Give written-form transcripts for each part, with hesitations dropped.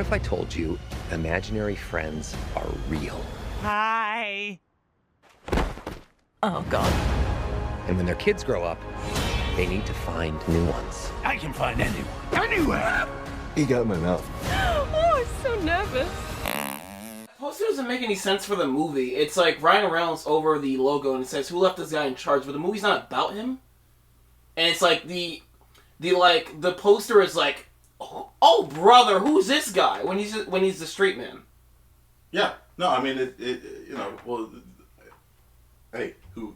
if I told you imaginary friends are real? Hi. Oh, God. And when their kids grow up, they need to find new ones. I can find anyone. Anywhere. He got in my mouth. Oh, I'm so nervous. Plus, it doesn't make any sense for the movie. It's like Ryan Reynolds over the logo and it says, "Who left this guy in charge?" But the movie's not about him. And it's like the poster is like, "Oh brother, who's this guy?" When he's the street man. Yeah. No, I mean hey, who?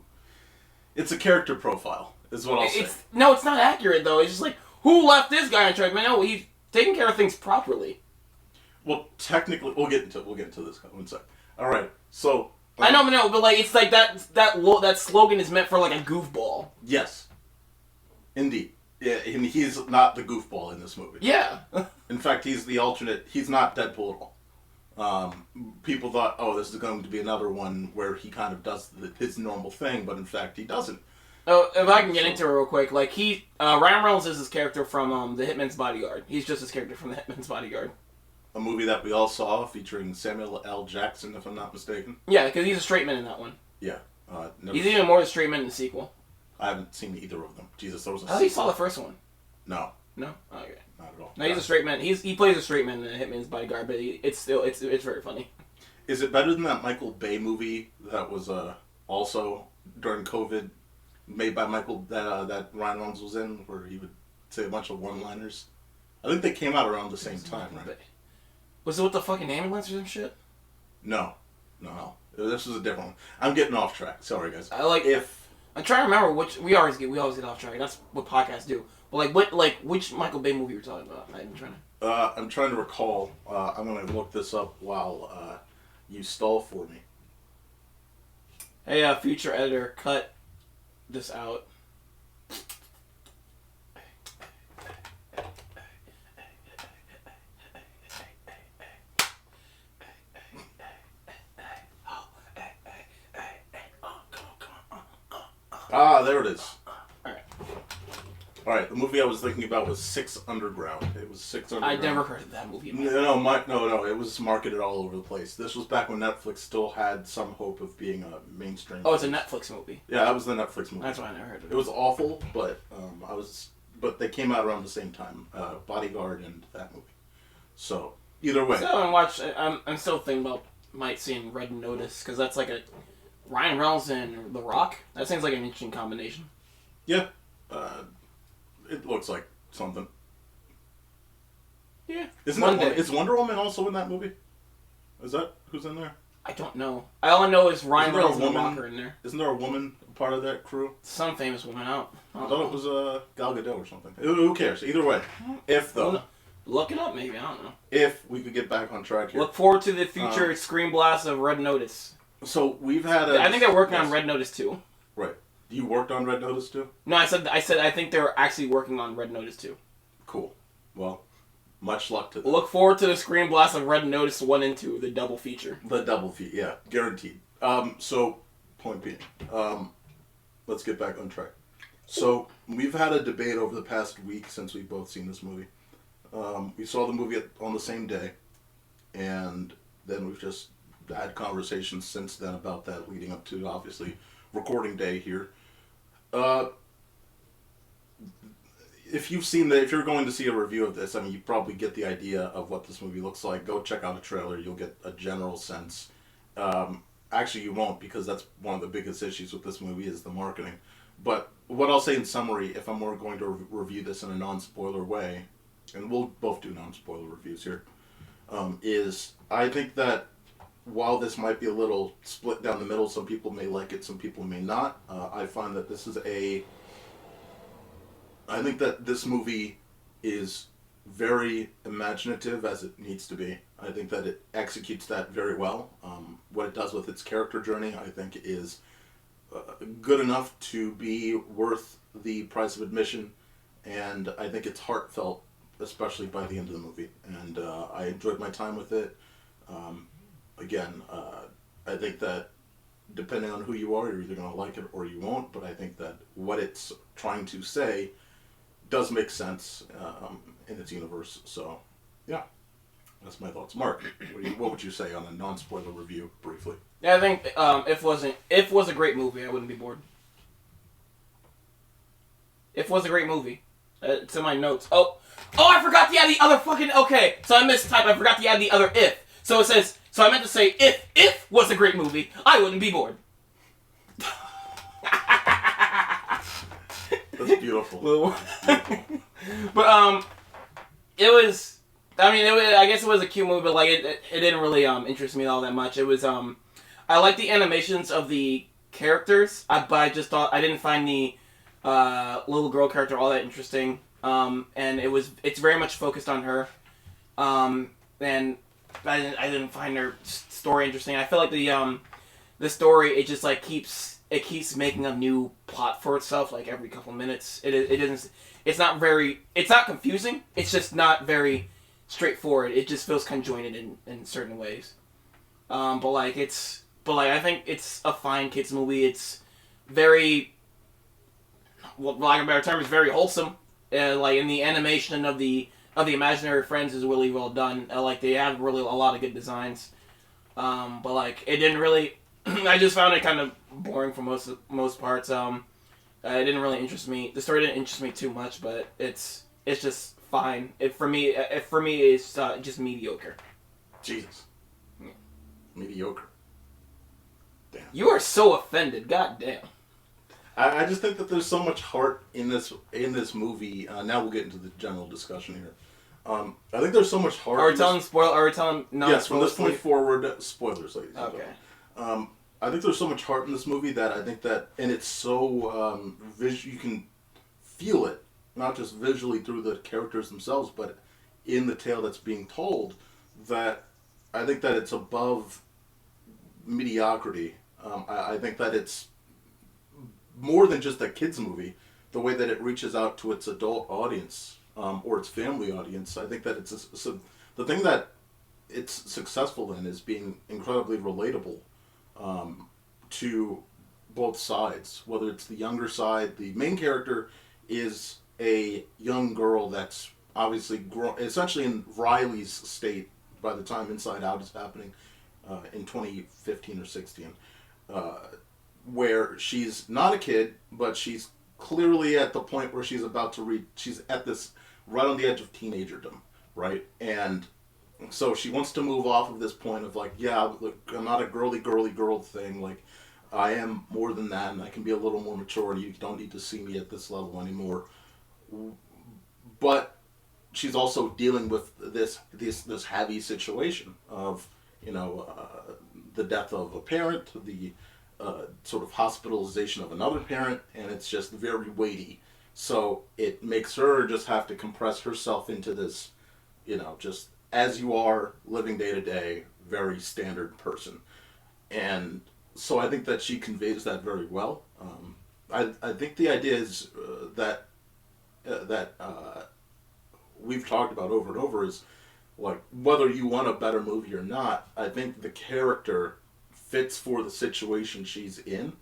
It's a character profile, is what I'll say. No, it's not accurate though. It's just like, who left this guy in charge? Man, no, he's taking care of things properly. Well, technically, we'll get into this. One sec. All right. So I know, but like it's like that slogan is meant for like a goofball. Yes. Indeed. Yeah, and he's not the goofball in this movie. Yeah. In fact, he's the alternate. He's not Deadpool at all. People thought, oh, this is going to be another one where he kind of does his normal thing, but in fact, he doesn't. Oh, if I can get into it real quick, like Ryan Reynolds is his character from The Hitman's Bodyguard. He's just his character from The Hitman's Bodyguard. A movie that we all saw featuring Samuel L. Jackson, if I'm not mistaken. Yeah, because he's a straight man in that one. Yeah. He's even more the straight man in the sequel. I haven't seen either of them. Jesus, there was a I thought you saw the first one. No. No? Oh, okay. Not at all. No, he's a straight man. He plays a straight man in The Hitman's Bodyguard, but it's very funny. Is it better than that Michael Bay movie that was also during COVID, made by that Ryan Reynolds was in, where he would say a bunch of one-liners? I think they came out around the same time, right? Was it with the fucking ambulance or some shit? No. This was a different one. I'm getting off track. Sorry, guys. I'm trying to remember which we always get off track. That's what podcasts do. But which Michael Bay movie you're talking about? I'm trying to recall. I'm gonna look this up while you stall for me. Hey, future editor, cut this out. There it is. Alright, the movie I was thinking about was Six Underground. It was Six Underground. I never heard of that movie. No, it was marketed all over the place. This was back when Netflix still had some hope of being a mainstream. Oh, it's a Netflix movie. Yeah, that was the Netflix movie. That's why I never heard of it. It was awful, but but they came out around the same time. Bodyguard and that movie. So, either way. I'm still thinking about seeing Red Notice, because that's like a Ryan Reynolds and The Rock. That seems like an interesting combination. Yeah. It looks like something. Yeah. Is Wonder Woman also in that movie? Is that who's in there? I don't know. All I know is Ryan Reynolds and The Rock are in there. Isn't there a woman part of that crew? Some famous woman out. I thought it was Gal Gadot or something. Who cares? Either way. Look it up, maybe. I don't know. If we could get back on track here. Look forward to the future ScreenBlast of Red Notice. So we've had I think they're working on Red Notice 2. Right. You worked on Red Notice 2? No, I said I think they're actually working on Red Notice 2. Cool. Well, much luck to them. Look forward to the ScreenBlast of Red Notice 1 and 2, the double feature. The double feature, yeah. Guaranteed. So, point being, let's get back on track. So, we've had a debate over the past week since we've both seen this movie. We saw the movie on the same day, and then we've just had conversations since then about that leading up to, obviously, recording day here. If you're going to see a review of this, I mean, you probably get the idea of what this movie looks like. Go check out a trailer. You'll get a general sense. Actually, you won't, because that's one of the biggest issues with this movie is the marketing. But what I'll say in summary, if I'm going to review this in a non-spoiler way, and we'll both do non-spoiler reviews here, is I think that while this might be a little split down the middle, some people may like it, some people may not. I find that I think that this movie is very imaginative, as it needs to be. I think that it executes that very well. What it does with its character journey, I think, is good enough to be worth the price of admission, and I think it's heartfelt, especially by the end of the movie. And I enjoyed my time with it. I think that depending on who you are, you're either going to like it or you won't, but I think that what it's trying to say does make sense in its universe. So, yeah. That's my thoughts. Mark, what would you say on a non-spoiler review, briefly? Yeah, I think If was a great movie, I wouldn't be bored. If was a great movie. It's in my notes. Oh, I forgot to add the other fucking... Okay, so I mistyped. I forgot to add the other if. So it says... So I meant to say, if was a great movie, I wouldn't be bored. That's beautiful. But, it was... I mean, I guess it was a cute movie, but, like, it didn't really, interest me all that much. It was, I liked the animations of the characters, but I just thought... I didn't find the, little girl character all that interesting. And it's very much focused on her. And I didn't find her story interesting. I feel like the story, it just, like, keeps making a new plot for itself, like, every couple minutes. It's not confusing. It's just not very straightforward. It just feels conjoined in certain ways. But I think it's a fine kids movie. It's very, well, lack of a better term, it's very wholesome. Like, in the animation of the imaginary friends is really well done. Like, they have really a lot of good designs. But, like, it didn't really... I just found it kind of boring for most parts. It didn't really interest me. The story didn't interest me too much, but it's just fine. For me, it's just mediocre. Jesus. Yeah. Mediocre. Damn. You are so offended. God damn. I just think that there's so much heart in this movie. Now we'll get into the general discussion here. I think there's so much heart. Are we telling non-spoilers? Yes, from this point forward, spoilers, ladies and Okay. gentlemen. I think there's so much heart in this movie that I think that, and it's so you can feel it, not just visually through the characters themselves, but in the tale that's being told, that I think that it's above mediocrity. I think that it's more than just a kids movie. The way that it reaches out to its adult audience or its family audience, I think that the thing that it's successful in is being incredibly relatable to both sides. Whether it's the younger side, the main character is a young girl that's obviously essentially in Riley's state by the time Inside Out is happening in 2015 or 16. Where she's not a kid, but she's clearly at the point where she's about to she's at this, right on the edge of teenagerdom, right? And so she wants to move off of this point of like, yeah, look, I'm not a girly girl thing, like, I am more than that, and I can be a little more mature, and you don't need to see me at this level anymore. But she's also dealing with this heavy situation of, the death of a parent, the sort of hospitalization of another parent, and it's just very weighty. So it makes her just have to compress herself into this, just as you are, living day to day, very standard person. And so I think that she conveys that very well. I think the idea is that we've talked about over and over is, like, whether you want a better movie or not, I think the character fits for the situation she's in,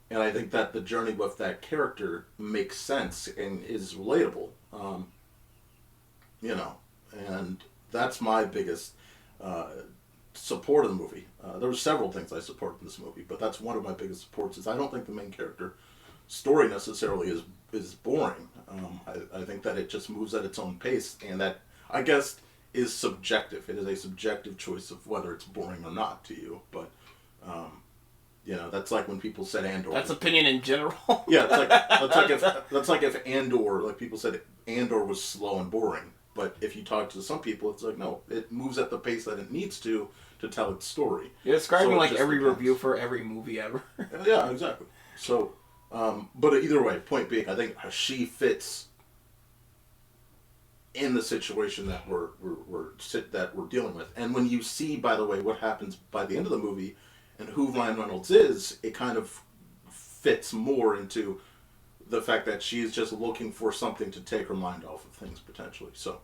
and I think that the journey with that character makes sense and is relatable. And that's my biggest support of the movie. There were several things I supported in this movie, but that's one of my biggest supports. Is I don't think the main character story necessarily is boring. I think that it just moves at its own pace, and that, I guess, is subjective. It is a subjective choice of whether it's boring or not to you, but that's like when people said Andor. That's opinion in general. Yeah, that's like if Andor, like people said Andor was slow and boring. But if you talk to some people, it's like, no, it moves at the pace that it needs to tell its story. You're describing So like every depends. review for every movie ever. Yeah, exactly. So, but either way, point being, I think she fits in the situation that we're dealing with. And when you see, by the way, what happens by the end of the movie and who Ryan Reynolds is, it kind of fits more into the fact that she's just looking for something to take her mind off of things potentially. So,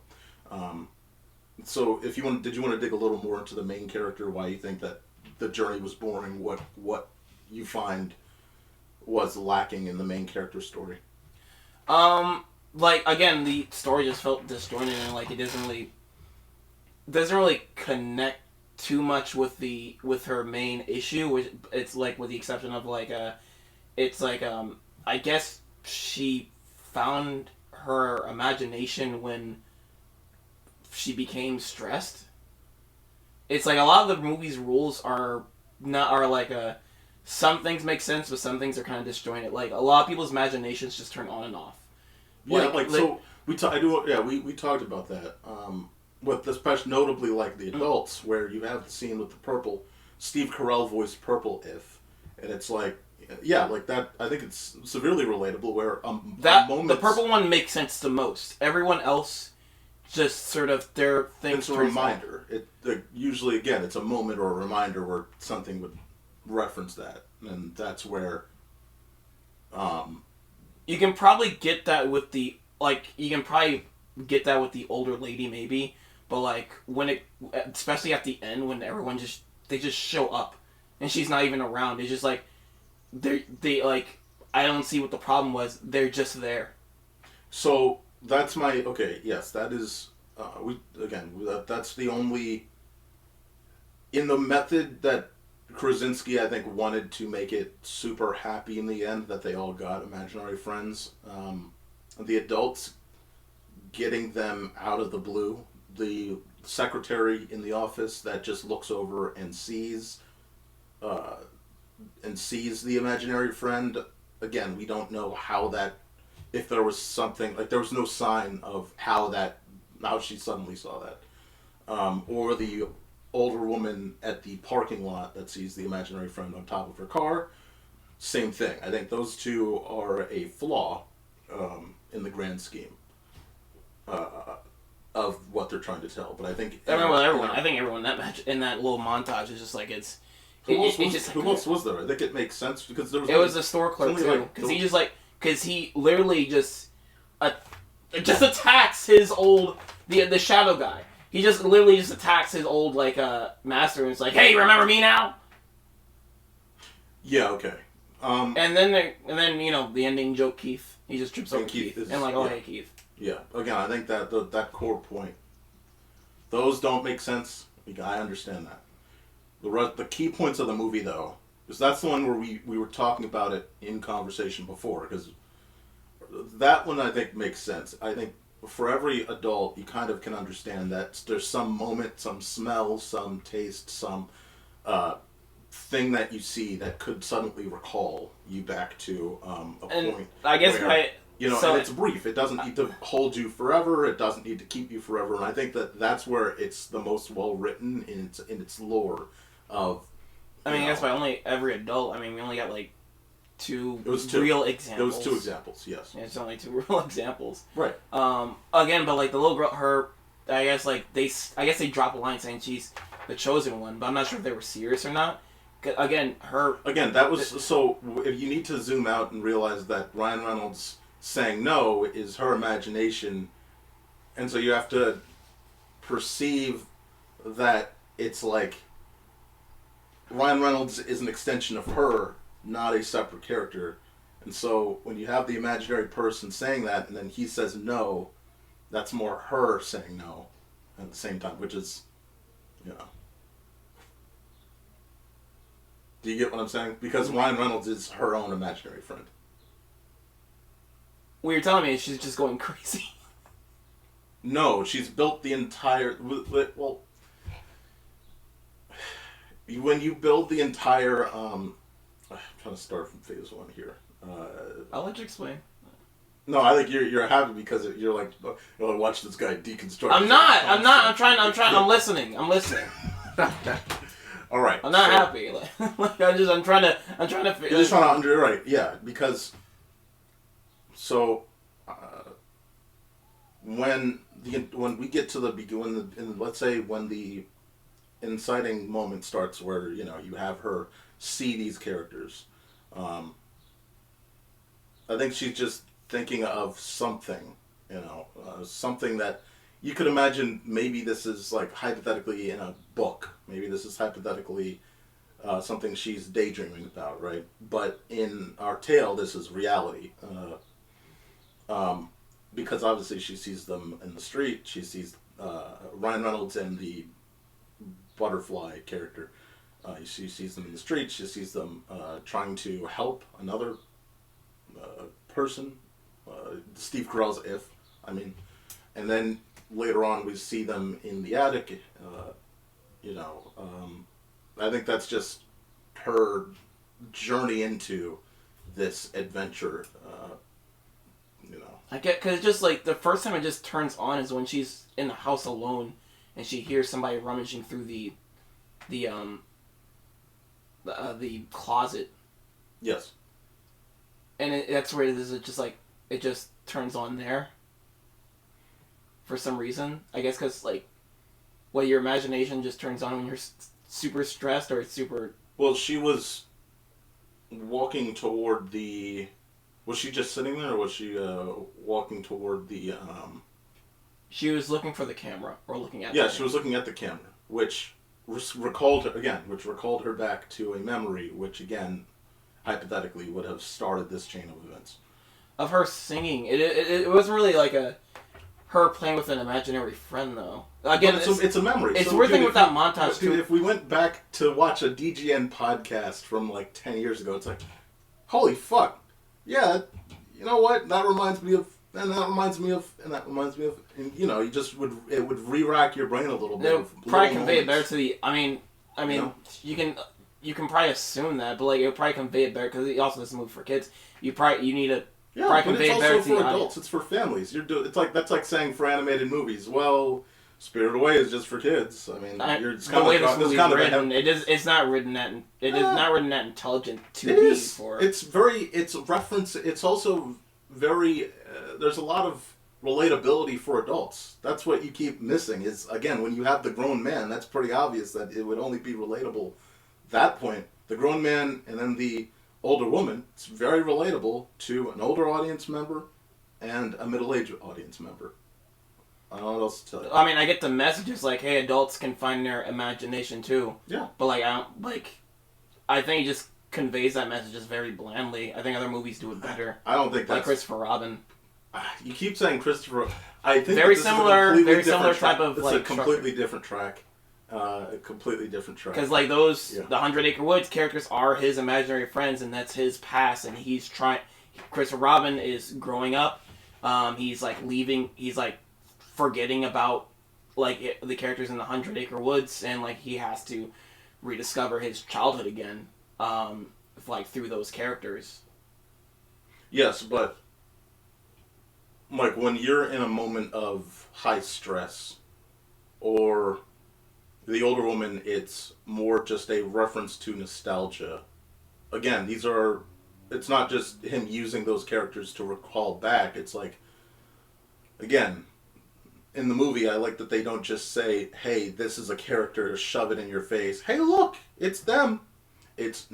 so if you did you want to dig a little more into the main character? Why you think that the journey was boring? What you find was lacking in the main character story? Like, again, the story just felt disjointed, and like it doesn't really. doesn't really connect too much with her main issue, which it's like with the exception of like it's like I guess she found her imagination when she became stressed. It's like a lot of the movie's rules are like some things make sense, but some things are kind of disjointed. Like a lot of people's imaginations just turn on and off. Yeah, so we talked about that. With especially notably like the adults, where you have the scene with the purple, Steve Carell voiced Purple and it's like, yeah, like that. I think it's severely relatable. Where the purple one makes sense the most. Everyone else just sort of their things. It's a reminder. Usually again, it's a moment or a reminder where something would reference that, and that's where. You can probably get that with the older lady maybe. But like especially at the end when everyone they just show up, and she's not even around. It's just like they like I don't see what the problem was. They're just there. So that's my okay. Yes, that is that's the only in the method that Krasinski I think wanted to make it super happy in the end that they all got imaginary friends. The adults getting them out of the blue. The secretary in the office that just looks over and sees the imaginary friend. Again, we don't know how that, if there was something, like there was no sign of how she suddenly saw that. Or the older woman at the parking lot that sees the imaginary friend on top of her car. Same thing. I think those two are a flaw in the grand scheme. Of what they're trying to tell, but I think everyone in that little montage is just like it's. Who else was there? I think it makes sense because there was. It was the store clerk too, because he literally just attacks his old the shadow guy. He just literally just attacks his old master and it's like, hey, remember me now? Yeah. Okay. And then the ending joke Keith. He just trips over Keith and hey Keith. Yeah, again, I think that that core point, those don't make sense. I understand that. The key points of the movie, though, because that's the one where we were talking about it in conversation before, because that one I think makes sense. I think for every adult, you kind of can understand that there's some moment, some smell, some taste, some thing that you see that could suddenly recall you back to a point. I guess and it's brief. It doesn't need to hold you forever. It doesn't need to keep you forever. And I think that's where it's the most well written in its lore. I guess by every adult. We only got two real examples. It was two examples. Yes. It's only two real examples. Right. Again, but the little girl, I guess they drop a line saying she's the chosen one, but I'm not sure if they were serious or not. Again, that was so. If you need to zoom out and realize that Ryan Reynolds saying no is her imagination, and so you have to perceive that it's like Ryan Reynolds is an extension of her, not a separate character. And so when you have the imaginary person saying that and then he says no, that's more her saying no at the same time, which is, Do you get what I'm saying? Because Ryan Reynolds is her own imaginary friend. What you're telling me is she's just going crazy. No, she's built the entire... Well, when you build the entire... I'm trying to start from phase one here. I'll let you explain. No, I think you're happy because you're like, oh, watch this guy deconstruct. I'm not. I'm trying. I'm listening. All right. I'm not happy. I'm trying to. You're just trying to right. Yeah, because. So, when we get to the beginning, let's say when the inciting moment starts, where you have her see these characters, I think she's just thinking of something, something that you could imagine. Maybe this is hypothetically in a book. Maybe this is hypothetically something she's daydreaming about, right? But in our tale, this is reality. Because obviously she sees them in the street. She sees Ryan Reynolds and the butterfly character. She sees them in the streets. She sees them trying to help another person. Steve Carell's If. I mean, and then later on we see them in the attic. I think that's just her journey into this adventure. I get, because just like the first time it just turns on is when she's in the house alone and she hears somebody rummaging through the closet. Yes. And that's where it is. It just like it just turns on there. For some reason, I guess, because like, your imagination just turns on when you're super stressed or super. Well, she was walking toward the. Was she just sitting there, or was she walking toward the? She was looking for the camera, or looking at. Yeah, she was looking at the camera, which recalled her back to a memory, which again, hypothetically, would have started this chain of events. Of her singing, it wasn't really like her playing with an imaginary friend though. Again, it's a memory. It's weird thing with that montage too. Dude, if we went back to watch a DGN podcast from like 10 years ago, it's like, holy fuck. Yeah, you know what? That reminds me of, and that reminds me of, and that reminds me of, and it would re-rack your brain a little bit. It would probably convey it better to the. I mean, you can probably assume that, but like it would probably convey it better because also this movie for kids. You need to probably convey it better to the audience. It's also for adults. It's for families. That's like saying for animated movies. Well, Spirited Away is just for kids. I mean, the way this movie is written, it's not written that intelligent to be for. It's reference. It's also very. There's a lot of relatability for adults. That's what you keep missing. Is again when you have the grown man. That's pretty obvious that it would only be relatable. That point, the grown man, and then the older woman. It's very relatable to an older audience member and a middle-aged audience member. I don't know what else to tell you. I mean, I get the messages like, "Hey, adults can find their imagination too." Yeah. But I think he just conveys that message just very blandly. I think other movies do it better. I don't think that's like Christopher Robin. You keep saying Christopher. I think very similar type of it's like a completely different track. A completely different track. Because like the 100 Acre Woods characters are his imaginary friends, and that's his past, and he's trying. Christopher Robin is growing up. He's like leaving. He's like forgetting about like the characters in the 100 Acre Woods, and like he has to rediscover his childhood again, like through those characters. Yes, but like when you're in a moment of high stress, or the older woman, it's more just a reference to nostalgia. Again, it's not just him using those characters to recall back. It's like, again, in the movie, I like that they don't just say, hey, this is a character, to shove it in your face. Hey, look, it's them. It's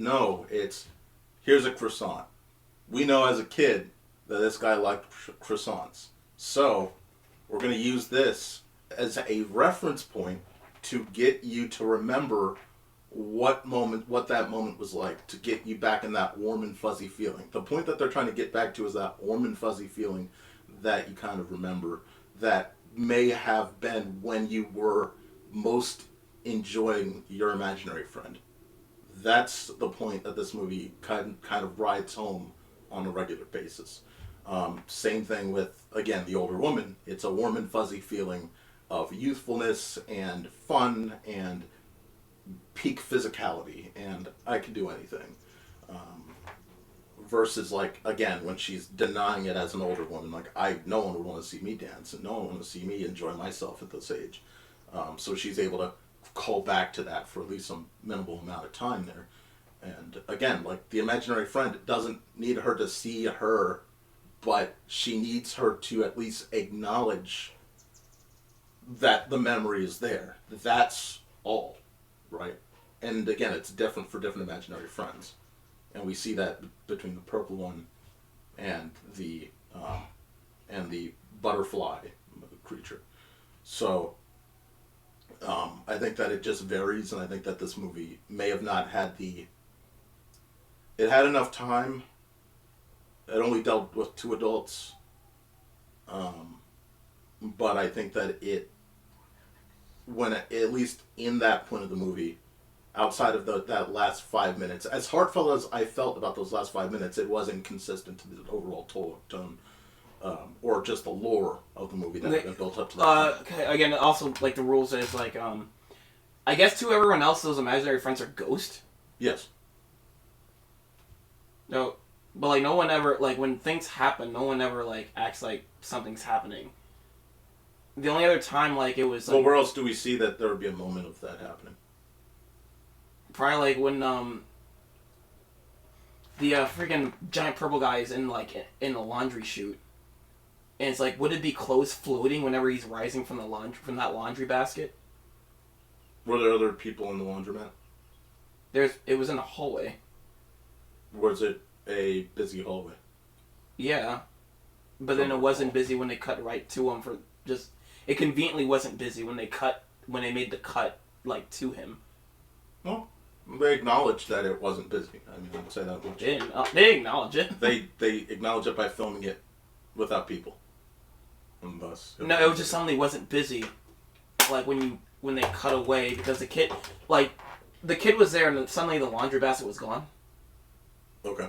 here's a croissant. We know as a kid that this guy liked croissants. So, we're going to use this as a reference point to get you to remember what that moment was like, to get you back in that warm and fuzzy feeling. The point that they're trying to get back to is that warm and fuzzy feeling that you kind of remember, that may have been when you were most enjoying your imaginary friend. That's the point that this movie kind of rides home on a regular basis. Same thing with, again, the older woman. It's a warm and fuzzy feeling of youthfulness and fun and peak physicality, and I can do anything. Versus, like, again, when she's denying it as an older woman, like, no one would want to see me dance, and no one would want to see me enjoy myself at this age. So she's able to call back to that for at least some minimal amount of time there. And again, like, the imaginary friend doesn't need her to see her, but she needs her to at least acknowledge that the memory is there. That's all, right? And again, it's different for different imaginary friends. And we see that between the purple one and the butterfly creature. So I think that it just varies, and I think that this movie may have not had it had enough time. It only dealt with 2 adults. But I think that it when at least in that point of the movie, outside of that last 5 minutes, as heartfelt as I felt about those last 5 minutes, it wasn't consistent to the overall tone, or just the lore of the movie that had been built up to that point. Okay, again, also, like, the rules is, like, I guess to everyone else, those imaginary friends are ghosts. Yes. No, but, like, no one ever, like, when things happen, no one ever, like, acts like something's happening. The only other time, like, it was, like... Well, where else do we see that there would be a moment of that happening? Probably, like, when, the, freaking giant purple guy is in, like, in the laundry chute. And it's like, would it be clothes floating whenever he's rising from that laundry basket? Were there other people in the laundromat? It was in a hallway. Was it a busy hallway? Yeah. But then it wasn't busy when they cut right to him for just... It conveniently wasn't busy when they made the cut, like, to him. Well, they acknowledged that it wasn't busy. I mean, I'd say that much. They acknowledge it. They acknowledge it by filming it without people. And thus... It was just suddenly wasn't busy. Like, when they cut away, because the kid was there and then suddenly the laundry basket was gone. Okay.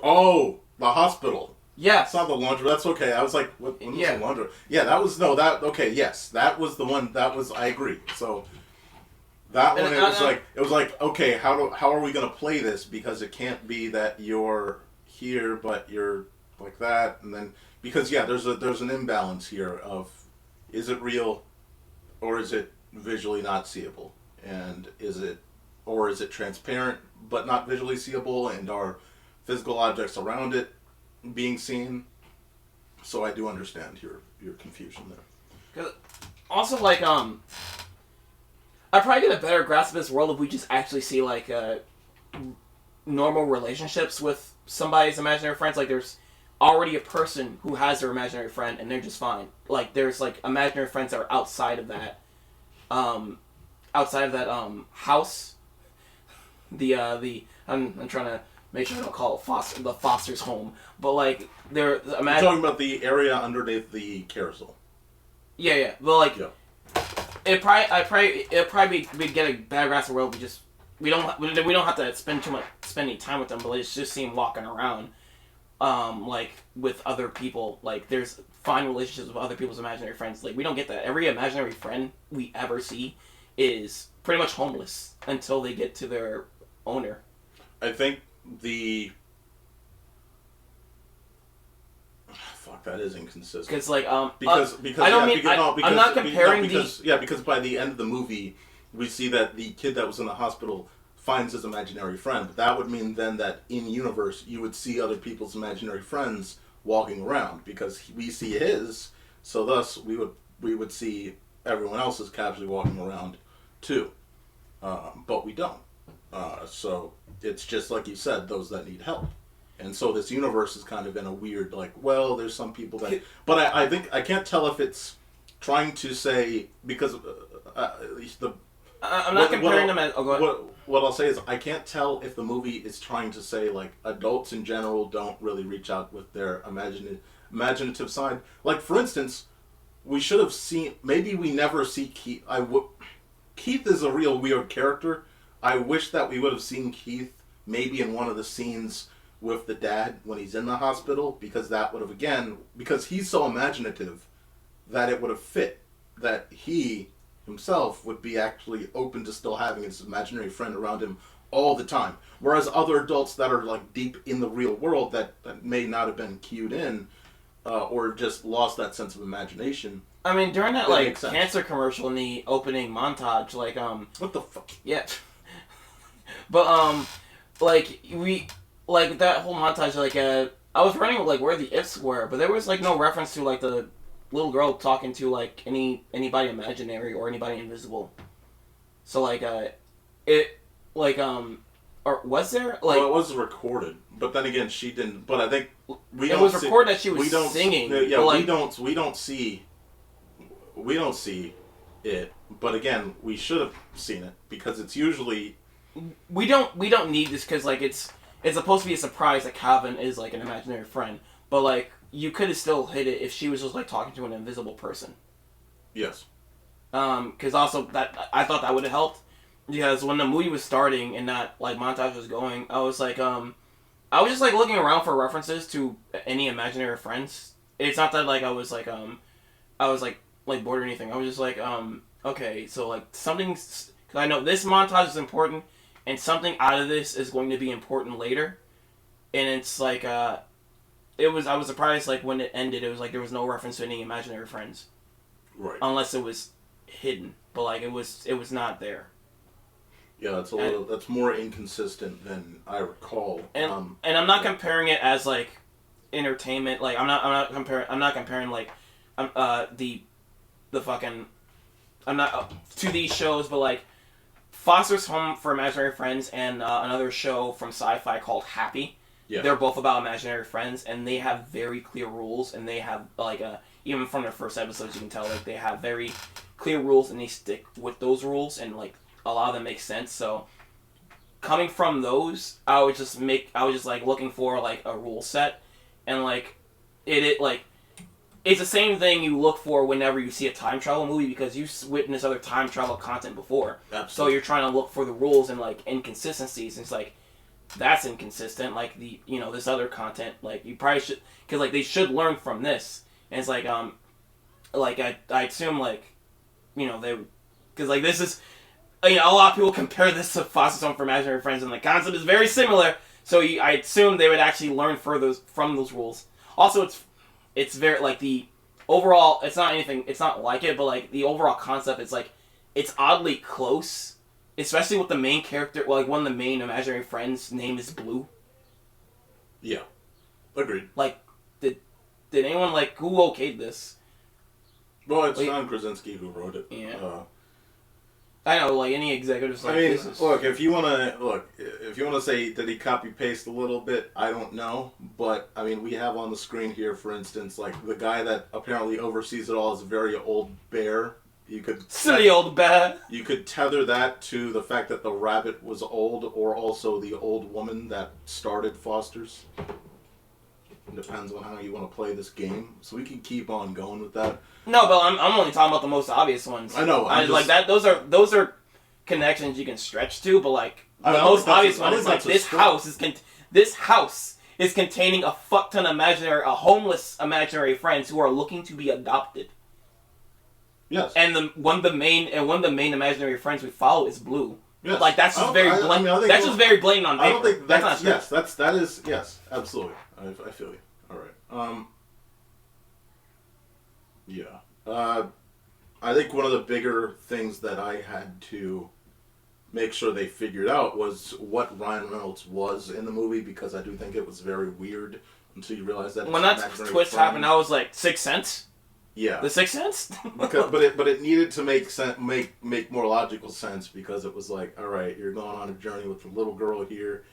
Oh, the hospital. Yes. It's not the laundry. That's okay. I was like, when was Yeah. the laundry? Yeah, okay, yes. That was the one, I agree. So, that one, it was like, okay, how are we going to play this? Because it can't be that you're here, but you're like that. And then, because, yeah, there's an imbalance here of, is it real or is it visually not seeable? And is it transparent but not visually seeable, and are physical objects around it being seen? So I do understand your confusion there. Also, like, I'd probably get a better grasp of this world if we just actually see, like, normal relationships with somebody's imaginary friends. Like, there's already a person who has their imaginary friend, and they're just fine. Like, there's, like, imaginary friends that are outside of that house. I'm trying to make sure I don't call it the foster's home, but, like, You're talking about the area underneath the carousel. Yeah. Well, like, yeah. It'd probably be get a bad grasp of the world. We don't have to spend any time with them, but let's just see them walking around, like, with other people. Like, there's fine relationships with other people's imaginary friends. Like, we don't get that. Every imaginary friend we ever see is pretty much homeless until they get to their owner. I think that is inconsistent. Because, like, because I don't mean I'm not comparing because by the end of the movie we see that the kid that was in the hospital finds his imaginary friend, but that would mean then that in universe you would see other people's imaginary friends walking around, because we see his, so thus we would see everyone else's casually walking around too, but we don't. So it's just like you said, those that need help. And so this universe is kind of in a weird, like, well, there's some people that... But I think, I can't tell if it's trying to say, because I'm not comparing them as... Oh, go ahead. What I'll say is, I can't tell if the movie is trying to say, like, adults in general don't really reach out with their imaginative side. Like, for instance, we should have seen... Maybe we never see Keith... Keith is a real weird character. I wish that we would have seen Keith maybe in one of the scenes with the dad when he's in the hospital, because that would have, again, because he's so imaginative that it would have fit, that he himself would be actually open to still having his imaginary friend around him all the time. Whereas other adults that are, like, deep in the real world that may not have been cued in, or just lost that sense of imagination. I mean, during that, like, cancer commercial in the opening montage, like, What the fuck? Yeah. But, like, like, that whole montage, like, I was running, like, where the ifs were, but there was, like, no reference to, like, the little girl talking to, like, anybody imaginary or anybody invisible. So, like, it, like, or was there? Like, well, it was recorded, but then again, she didn't, but I think it was recorded that she was singing. Yeah, but, like, we don't see it, but again, we should have seen it, because it's usually... We don't need this, because, like, it's supposed to be a surprise that Calvin is, like, an imaginary friend, but, like, you could have still hit it if she was just, like, talking to an invisible person. Yes. Because also that I thought that would have helped. Because when the movie was starting and that like montage was going, I was like, I was just like looking around for references to any imaginary friends. It's not that like I was like bored or anything. I was just like, okay, so like something's, because I know this montage is important, and something out of this is going to be important later, and it's like I was surprised like when it ended, it was like there was no reference to any imaginary friends, Right. unless it was hidden, but like it was not there. Yeah, that's more inconsistent than I recall. And I'm not comparing it as like entertainment. Like I'm not comparing like the fucking, I'm not to these shows, but like Foster's Home for Imaginary Friends and another show from Sci-Fi called Happy. Yeah. They're both about imaginary friends, and they have very clear rules, and they have like even from their first episodes you can tell like they have very clear rules, and they stick with those rules, and like a lot of them make sense. So coming from those, I was just like looking for like a rule set, and like it like it's the same thing you look for whenever you see a time travel movie, because you witnessed other time travel content before. Absolutely. So you're trying to look for the rules and like inconsistencies, and it's like that's inconsistent. Like the this other content, like you probably should, because like they should learn from this, and it's like I assume like they, because like this is a lot of people compare this to Foster's Home for Imaginary Friends, and the concept is very similar. So I assume they would actually learn from those rules. Also, it's very like the overall. It's not anything. It's not like it, but like the overall concept is like it's oddly close, especially with the main character. Well, like one of the main imaginary friends' name is Blue. Yeah, agreed. Like, did anyone like who okayed this? Well, it's John Krasinski who wrote it. Yeah. I know, like any executives. Like, I mean, this is... look, if you wanna say did he copy paste a little bit, I don't know, but I mean, we have on the screen here, for instance, like the guy that apparently oversees it all is a very old bear. You could silly old bear. You could tether that to the fact that the rabbit was old, or also the old woman that started Foster's. It depends on how you want to play this game, so we can keep on going with that. No, but I'm only talking about the most obvious ones. I know. Like that. Those are connections you can stretch to, but like the most obvious one is like this house is containing a fuck ton of homeless imaginary friends who are looking to be adopted. Yes. And one of the main imaginary friends we follow is Blue. Yes. Like that's just very blatant. That's just very blatant on paper. I don't think that's not that is yes, absolutely. I feel you. All right. Yeah. I think one of the bigger things that I had to make sure they figured out was what Ryan Reynolds was in the movie, because I do think it was very weird until you realize that when that twist happened, I was like, Sixth Sense? Yeah. The Sixth Sense? but it needed to make sense, make more logical sense, because it was like, all right, you're going on a journey with the little girl here.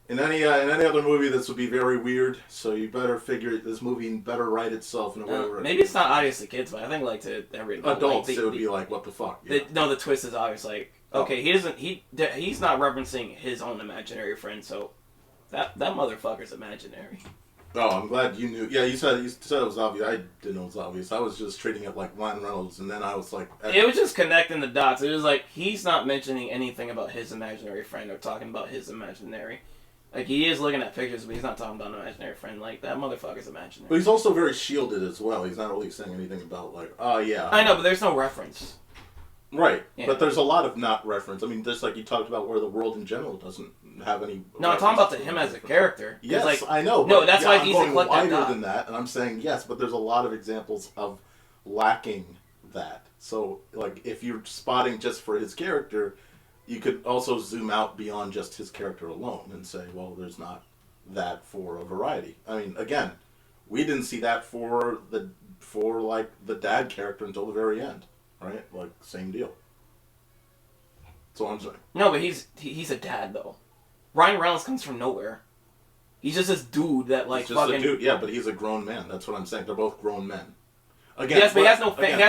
In any other movie, this would be very weird. So you better figure this movie better write itself in a way. Maybe it's not obvious to kids, but I think like to every adults, like, it would be like, what the fuck? Yeah. The twist is obvious. Like, okay, he's not referencing his own imaginary friend, so that motherfucker's imaginary. Oh, I'm glad you knew. Yeah, you said it was obvious. I didn't know it was obvious. I was just treating it like Ryan Reynolds, and then I was like... It was just connecting the dots. It was like, he's not mentioning anything about his imaginary friend or talking about his imaginary. Like, he is looking at pictures, but he's not talking about an imaginary friend. Like, that motherfucker's imaginary. But he's also very shielded as well. He's not really saying anything about, like, oh, yeah. I know, but there's no reference. Right. Yeah. But there's a lot of not reference. I mean, just like you talked about where the world in general doesn't have any... No, I'm talking about him as a character. Yes, like, I know. No, that's why I'm he's going wider wider than that, and I'm saying yes, but there's a lot of examples of lacking that. So, like, if you're spotting just for his character, you could also zoom out beyond just his character alone and say, well, there's not that for a variety. I mean, again, we didn't see that for the dad character until the very end, right? Like, same deal. That's all I'm saying. No, but he's a dad though. Ryan Reynolds comes from nowhere. He's just this dude that like he's just fucking... a dude. Yeah, but he's a grown man. That's what I'm saying. They're both grown men. Again, yes, but he has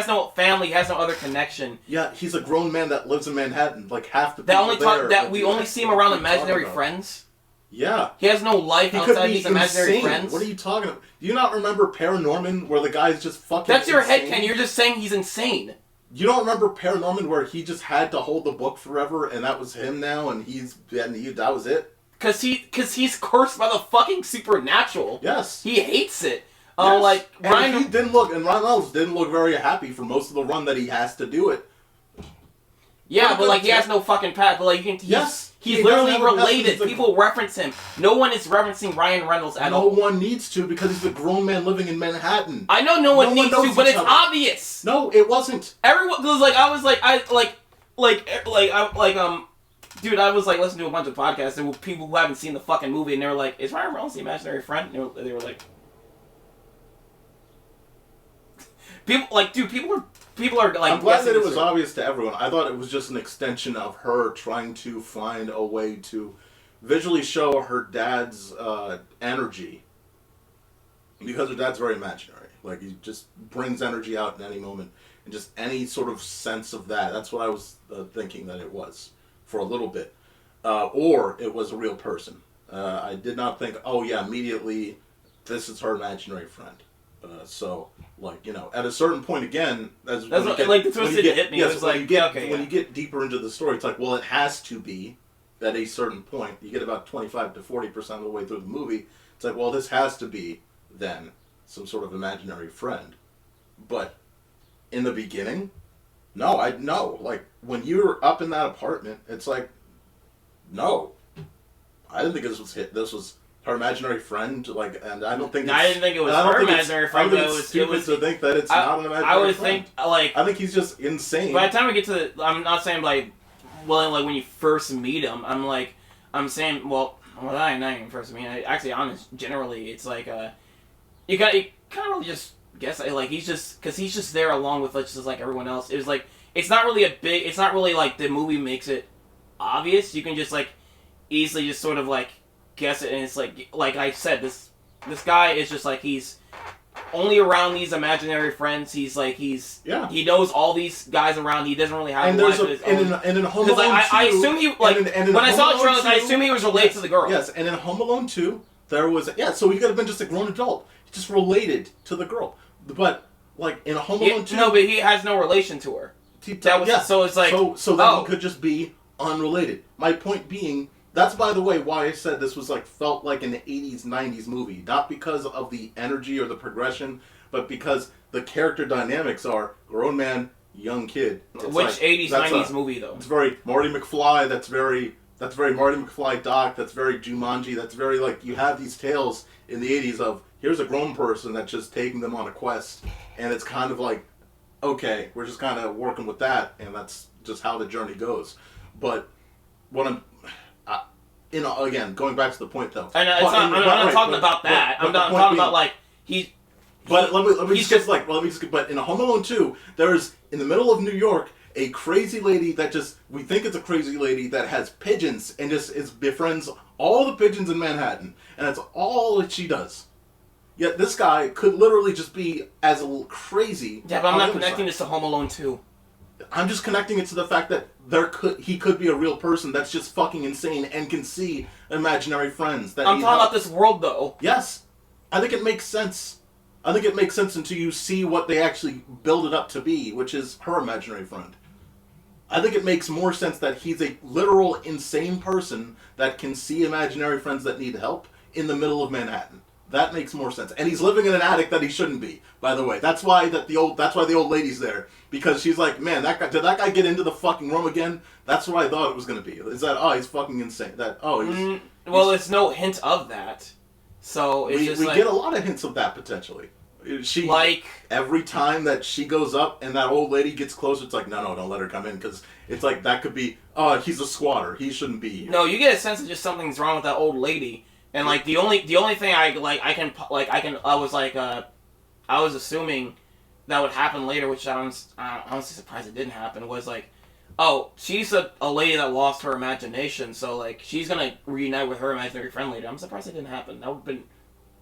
no family. He has no other connection. Yeah, he's a grown man that lives in Manhattan. Like half the people we only see him around imaginary friends. Yeah, he has no life outside these imaginary insane. friends. What are you talking about? Do you not remember Paranorman, where the guy's just fucking? That's your insane? headcanon. You're just saying he's insane. You don't remember Paranorman where he just had to hold the book forever and that was him now and that was it? Cause he's cursed by the fucking supernatural. Yes. He hates it. Yes. Like Ryan Reynolds didn't look very happy for most of the run that he has to do it. Yeah, but like he has no fucking path. But like he's literally related. People reference him. No one is referencing Ryan Reynolds at all. No one needs to because he's a grown man living in Manhattan. I know no one needs to, but it's obvious. No, it wasn't. Everyone was like, dude, I was like listening to a bunch of podcasts and with people who haven't seen the fucking movie, and they were like, "Is Ryan Reynolds the imaginary friend?" And they were like, people are like. I'm glad that it was obvious to everyone. I thought it was just an extension of her trying to find a way to visually show her dad's energy, because her dad's very imaginary. Like he just brings energy out in any moment, and just any sort of sense of that. That's what I was thinking that it was for a little bit, or it was a real person. I did not think, oh yeah, immediately this is her imaginary friend. So, like, you know, at a certain point, again, when you get deeper into the story, it's like, well, it has to be at a certain point. You get about 25 to 40% of the way through the movie. It's like, well, this has to be then some sort of imaginary friend. But in the beginning, no. Like, when you were up in that apartment, it's like, no. I didn't think this was her imaginary friend, like, and I don't think I didn't think it was her imaginary friend. I think it's stupid to think that it's not an imaginary friend. I would think, like, I think he's just insane. By the time we get to I'm not saying like, well, like when you first meet him, I'm saying, well, not even first meet. Actually, honest, generally, it's like, you kind of just guess like he's just there along with just like everyone else. It was like it's not really like the movie makes it obvious. You can just like easily just sort of like guess it, and it's like I said, this guy is just like he's only around these imaginary friends. He knows all these guys around. He doesn't really have and life of his own. And in Home Alone 2, I assume he when I saw the trailer, I assume he was related to the girl. Yes, and in Home Alone 2, there was so he could have been just a grown adult. He just related to the girl, but like in Home Alone 2, no, but he has no relation to her. So it's like so then he could just be unrelated. My point being. That's, by the way, why I said this was felt like an 80s, 90s movie. Not because of the energy or the progression, but because the character dynamics are grown man, young kid. Which 80s, 90s movie, though? It's very Marty McFly, that's very Marty McFly Doc, that's very Jumanji, that's very, you have these tales in the 80s of, here's a grown person that's just taking them on a quest, and it's kind of like, okay, we're just kind of working with that, and that's just how the journey goes. But what I'm... again, going back to the point though. I'm not talking about that. I'm talking about like he. But in a Home Alone 2, there's in the middle of New York a crazy lady that we think it's a crazy lady that has pigeons and just befriends all the pigeons in Manhattan, and that's all that she does. Yet this guy could literally just be as crazy. Yeah, but I'm not connecting this to Home Alone 2. I'm just connecting it to the fact that he could be a real person that's just fucking insane and can see imaginary friends. I'm talking about this world, though. Yes. I think it makes sense. I think it makes sense until you see what they actually build it up to be, which is her imaginary friend. I think it makes more sense that he's a literal insane person that can see imaginary friends that need help in the middle of Manhattan. That makes more sense. And he's living in an attic that he shouldn't be, by the way. That's why the old lady's there. Because she's like, man, did that guy get into the fucking room again? That's what I thought it was going to be. Is that, he's fucking insane. Well, there's no hint of that. So it's we get a lot of hints of that, potentially. Every time that she goes up and that old lady gets closer, it's like, no, don't let her come in. Because it's like, that could be, he's a squatter. He shouldn't be here. No, you get a sense that just something's wrong with that old lady. And the only thing I was assuming that would happen later, which I'm honestly surprised it didn't happen, was like, oh, she's a lady that lost her imagination, so she's gonna reunite with her imaginary friend later. I'm surprised it didn't happen. That would've been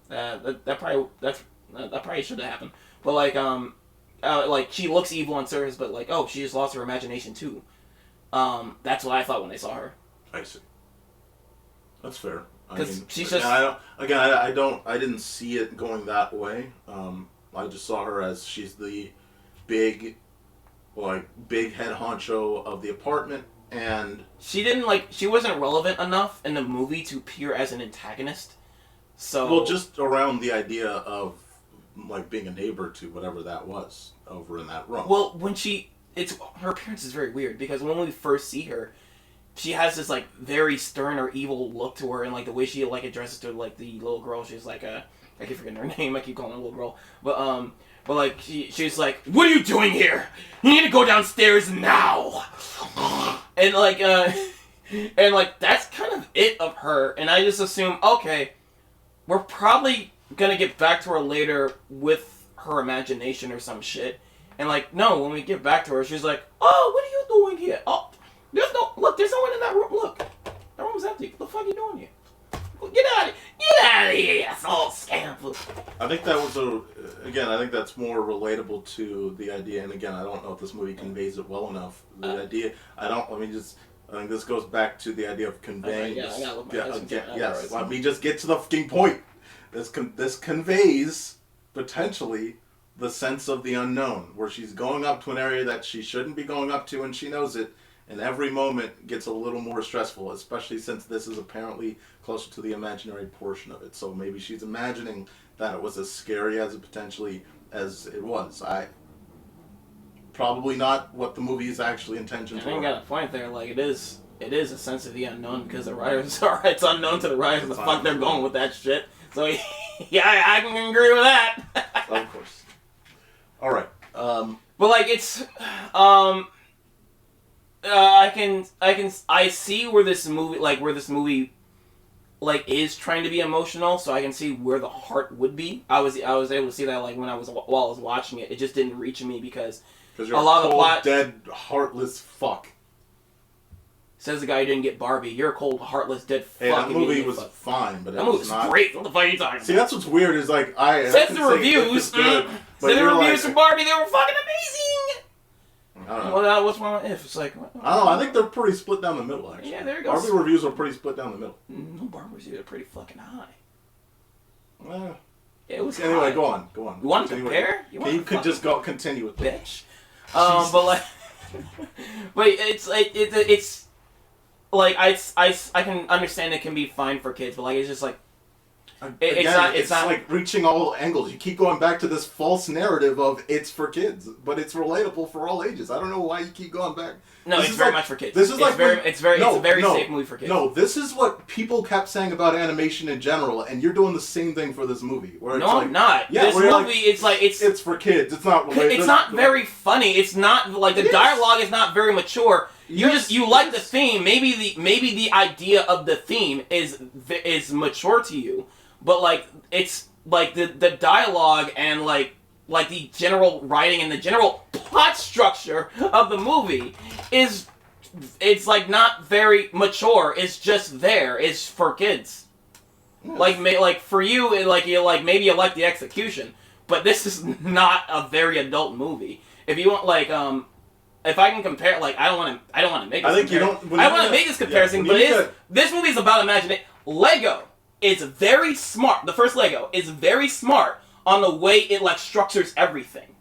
that probably should have happened. But she looks evil on surface, but she just lost her imagination too. That's what I thought when I saw her. I see. That's fair. Because she's just... I didn't see it going that way. I just saw her as she's the big, like big head honcho of the apartment, and she wasn't relevant enough in the movie to appear as an antagonist. So well, just around the idea of like being a neighbor to whatever that was over in that room. Well, when her appearance is very weird because when we first see her, she has this like very stern or evil look to her, and like the way she like addresses to like the little girl, she's like I keep forgetting her name. I keep calling her little girl, but like she's like, "What are you doing here? You need to go downstairs now." And like that's kind of it of her, and I just assume, okay, we're probably gonna get back to her later with her imagination or some shit. And like, no, when we get back to her, she's like, "Oh, what are you doing here? Oh, there's no one in that room. Look, that room's empty. What the fuck are you doing here? Get out of here, asshole scamper." I think that was I think that's more relatable to the idea, and again, I don't know if this movie conveys it well enough. The idea, I think this goes back to the idea of conveying. Yes, let me just get to the fucking point. This conveys, potentially, the sense of the unknown, where she's going up to an area that she shouldn't be going up to, and she knows it, and every moment gets a little more stressful, especially since this is apparently closer to the imaginary portion of it. So maybe she's imagining that it was as scary as it was. Probably not what the movie's actually intentions were. I think got a point there. Like it is a sense of the unknown because the writers are. It's unknown to the writers the fuck they're going with that shit. So yeah, I can agree with that. Of course. All right. But like it's I see where this movie is trying to be emotional, so I can see where the heart would be. I was able to see that like while I was watching it. It just didn't reach me because you're a lot of the plot, dead, heartless fuck. Says the guy who didn't get Barbie. You're a cold, heartless, dead fuck. Hey, that movie was fine, but that movie was not great. What the fuck are you talking about? See, that's what's weird is like says the reviews. Says the reviews for Barbie, they were fucking amazing. I don't know. Well, what's wrong with if? It's like... I don't know. I think they're pretty split down the middle, actually. Yeah, there you go. Barbie reviews are pretty split down the middle. No, Barbie reviews are pretty fucking high. Yeah, it was anyway, high. go on. You want to compare? You could just continue with that. Bitch. But like... but it's like... I can understand it can be fine for kids, but like, it's just like... It's not like reaching all angles. You keep going back to this false narrative of it's for kids, but it's relatable for all ages. I don't know why you keep going back. No, it's very much for kids. This is it's a very safe movie for kids. No, this is what people kept saying about animation in general, and you're doing the same thing for this movie. Where it's I'm not. Yeah, this movie, it's for kids. It's not related. It's not very funny. It's not like the dialogue is not very mature. You like the theme. Maybe the idea of the theme is mature to you. But like it's like the dialogue and like the general writing and the general plot structure of the movie it's like not very mature. It's just there. It's for kids. Yes. Like for you, maybe you like the execution, but this is not a very adult movie. If you want if I can compare, like I don't want to make. I want to make this comparison, but this movie is about imagination. Lego. It's very smart. The first Lego is very smart on the way it structures everything.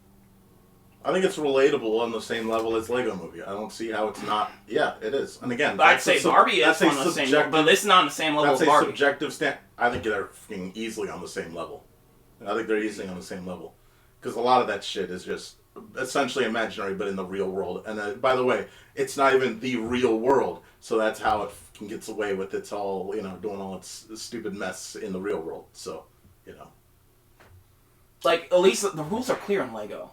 I think it's relatable on the same level as Lego Movie. I don't see how it's not. Yeah, it is. And again, I'd say Barbie is on the same level, but it's not on the same level as Barbie. That's a subjective stand. I think they're easily on the same level. I think they're easily on the same level because a lot of that shit is just essentially imaginary, but in the real world. And by the way, it's not even the real world, so that's how it gets away with its all, doing all its stupid mess in the real world. So, like at least the rules are clear in Lego.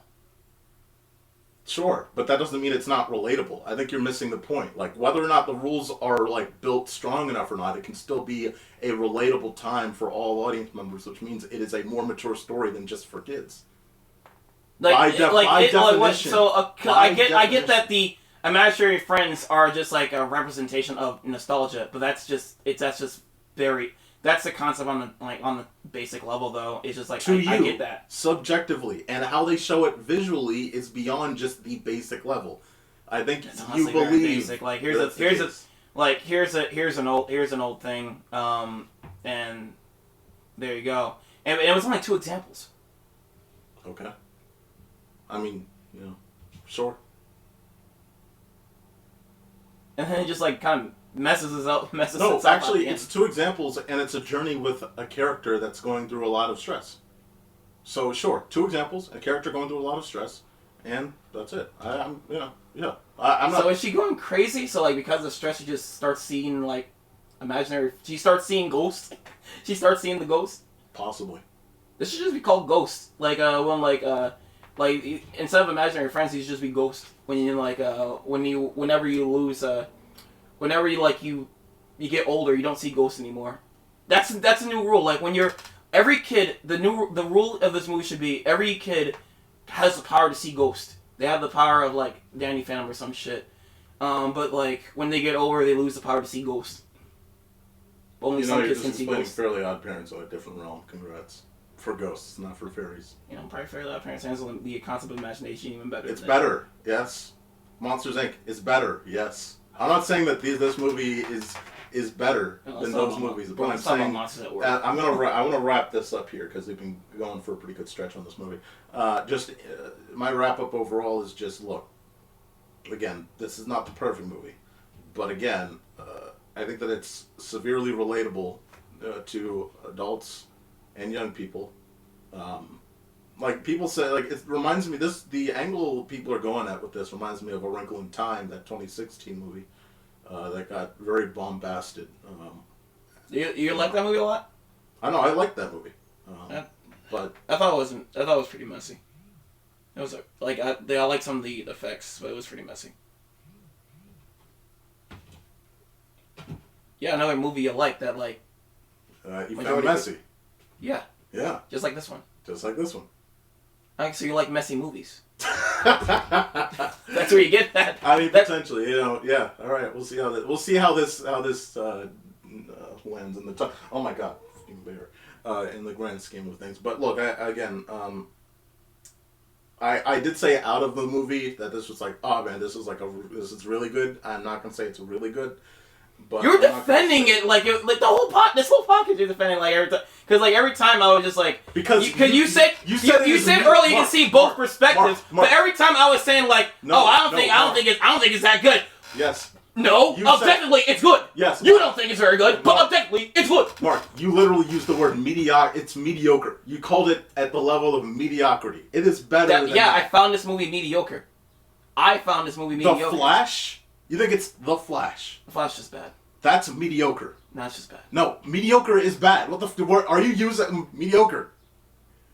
Sure, but that doesn't mean it's not relatable. I think you're missing the point. Like whether or not the rules are built strong enough or not, it can still be a relatable time for all audience members, which means it is a more mature story than just for kids. By definition. I get that the imaginary friends are just like a representation of nostalgia, but that's the concept on the basic level though. It's just like I get that subjectively, and how they show it visually is beyond just the basic level. I think you believe basic. Like here's an old thing, and there you go. And it was only 2 examples. Okay. I mean, sure. and then it just like kind of messes us up. No, actually, it's 2 examples, and it's a journey with a character that's going through a lot of stress. So sure, 2 examples, a character going through a lot of stress, and that's it. I'm not. So is she going crazy? So like because of stress, she just starts seeing like imaginary. She starts seeing ghosts. She starts seeing the ghost. Possibly. This should just be called Ghost. Like like instead of imaginary friends, these should just be Ghost. When you whenever you lose whenever you get older, you don't see ghosts anymore. That's a new rule. Like when you're every kid, the rule of this movie should be every kid has the power to see ghosts. They have the power of like Danny Phantom or some shit. But like when they get older, they lose the power to see ghosts. Only some kids can see ghosts. Fairly Odd Parents on a different realm. Congrats. For ghosts, not for fairies. Probably Fairly Odd Parents handles the concept of imagination even better. It's better, yes. Monsters Inc. is better, yes. I'm not saying that this movie is better than those movies, but I'm saying I want to wrap this up here because we've been going for a pretty good stretch on this movie. My wrap up overall is just look. Again, this is not the perfect movie, but again, I think that it's severely relatable to adults and young people. Like people say, like it reminds me the angle people are going at with this reminds me of A Wrinkle in Time, that 2016 movie that got very bombasted. You like that movie a lot? I know I like that movie, but I thought it was pretty messy. It was like I like some of the effects, but it was pretty messy. Yeah, another movie you like that like. You found messy. Yeah. Yeah. Just like this one. Just like this one. So you like messy movies. That's where you get that. I mean, potentially, yeah. All right, we'll see how this lands in the time. Oh my God, fucking bear. In the grand scheme of things, but look, I did say out of the movie that this was like, oh man, this is really good. I'm not gonna say it's really good. But you're defending it like the whole this whole podcast you're defending like every time because like every time I was just like because you said earlier you can see both perspectives, but every time I was saying like I don't think it's that good. Yes. No, objectively it's good. Yes. You don't think it's very good, but objectively it's good. Mark, you literally used the word mediocre. It's mediocre. You called it at the level of mediocrity. It is better than that. I found this movie mediocre. The Flash? You think it's The Flash? The Flash is bad. That's mediocre. No, it's just bad. No, mediocre is bad. What the word are you using? Mediocre.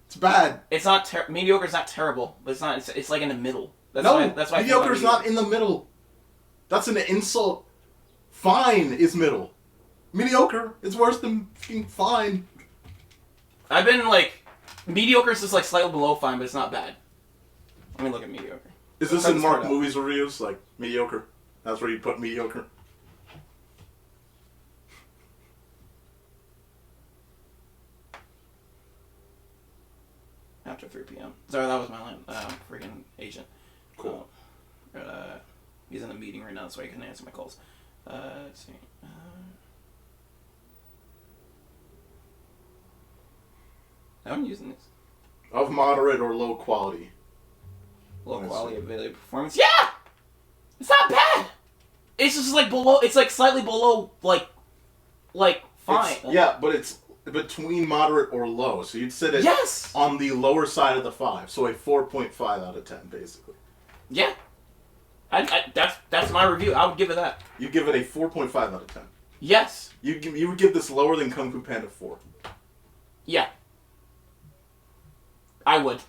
It's bad. It's not mediocre is not terrible, but it's not. It's like in the middle. That's why mediocre is not in the middle. That's an insult. Fine is middle. Mediocre is worse than fucking fine. I've been like mediocre is just like slightly below fine, but it's not bad. Let me look at mediocre. Is this in Mark Movies reviews? Like mediocre? That's where you put mediocre. After 3 p.m. Sorry, that was my freaking agent. Cool. He's in a meeting right now, so he couldn't answer my calls. Let's see. I'm using this. Of moderate or low quality. Low quality of video performance. Yeah! It's not bad! It's just like below, it's like slightly below, like fine. But it's between moderate or low. So you'd sit it on the lower side of the 5. So a 4.5 out of 10, basically. Yeah. That's my review. I would give it that. You give it a 4.5 out of 10. Yes. You would give this lower than Kung Fu Panda 4. Yeah. I would.